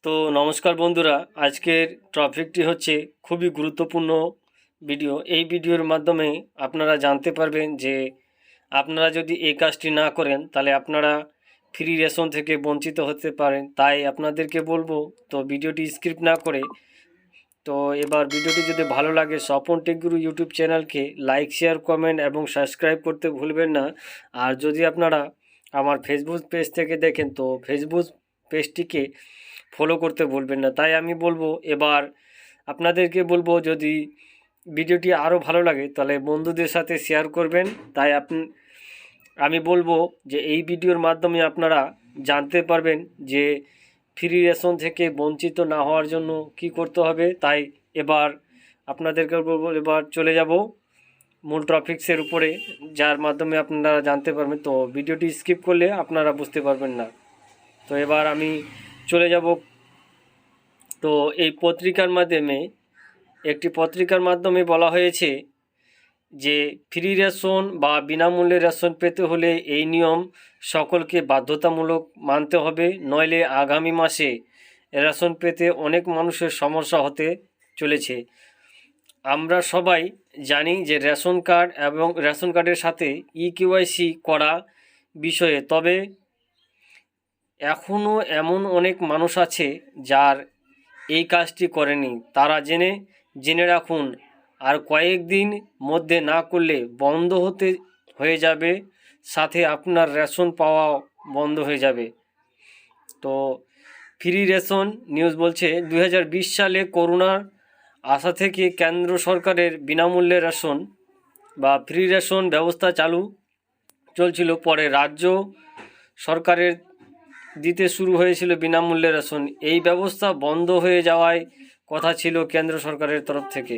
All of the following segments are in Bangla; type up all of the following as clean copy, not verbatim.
তো নমস্কার বন্ধুরা, আজকের টপিকটি হচ্ছে খুবই গুরুত্বপূর্ণ ভিডিও। এই ভিডিওর মাধ্যমে আপনারা জানতে পারবেন যে আপনারা যদি এই কাজটি না করেন তাহলে আপনারা ফ্রি রেশন থেকে বঞ্চিত হতে পারেন। তাই আপনাদেরকে বলবো, তো ভিডিওটি স্কিপ না করে, তো এবার ভিডিওটি যদি ভালো লাগে স্বপন টেক গুরু ইউটিউব চ্যানেলকে লাইক, শেয়ার, কমেন্ট এবং সাবস্ক্রাইব করতে ভুলবেন না। আর যদি আপনারা আমার ফেসবুক পেজ থেকে দেখেন তো ফেসবুক পেজটিকে ফলো করতে ভুলবেন না। তাই আমি বলবো, এবার আপনাদেরকে বলবো, যদি ভিডিওটি আরও ভালো লাগে তাহলে বন্ধুদের সাথে শেয়ার করবেন। তাই আমি বলবো যে এই ভিডিওর মাধ্যমে আপনারা জানতে পারবেন যে ফ্রি রেশন থেকে বঞ্চিত না হওয়ার জন্য কি করতে হবে। তাই এবার আপনাদেরকে বলবো, এবার চলে যাব মূল টপিক্সের উপরে, যার মাধ্যমে আপনারা জানতে পারবেন। তো ভিডিওটি স্কিপ করলে আপনারা বুঝতে পারবেন না। তো এবার আমি চলে যাব। তো এই একটি পত্রিকার মাধ্যমে বলা হয়েছে যে ফ্রি রেশন বা বিনামূল্যে রেশন পেতে হলে এই নিয়ম সকলকে বাধ্যতামূলক মানতে হবে, নইলে আগামী মাসে রেশন পেতে অনেক মানুষের সমস্যা হতে চলেছে। আমরা সবাই জানি যে রেশন কার্ড এবং রেশন কার্ডের সাথে ইকেওয়াইসি করা বিষয়ে, তবে এখনও এমন অনেক মানুষ আছে যার এই কাজটি করেনি। তারা জেনে রাখুন, আর কয়েকদিন মধ্যে না করলে বন্ধ হয়ে যাবে, সাথে আপনার রেশন পাওয়া বন্ধ হয়ে যাবে। তো ফ্রি রেশন নিউজ বলছে 2020 সালে করোনার আশা থেকে কেন্দ্র সরকারের বিনামূল্যে রেশন বা ফ্রি রেশন ব্যবস্থা চালু চলছিল। পরে রাজ্য সরকারের দিতে শুরু হয়েছিল বিনামূল্যে রেশন। এই ব্যবস্থা বন্ধ হয়ে যাওয়ায় কথা ছিল কেন্দ্র সরকারের তরফ থেকে।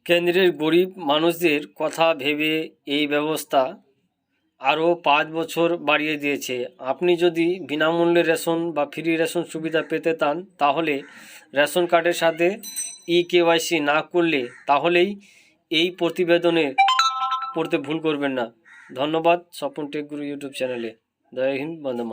কেন্দ্রের গরিব মানুষদের কথা ভেবে এই ব্যবস্থা আরও 5 বছর বাড়িয়ে দিয়েছে। আপনি যদি বিনামূল্যে রেশন বা ফ্রি রেশন সুবিধা পেতে চান তাহলে রেশন কার্ডের সাথে ইকেওয়াইসি না করলে তাহলেই এই প্রতিবেদনে পড়তে ভুল করবেন না। ধন্যবাদ স্বপন টেক গুরু ইউটিউব চ্যানেলে। জয় হিন্দ, বন্দে মাতরম।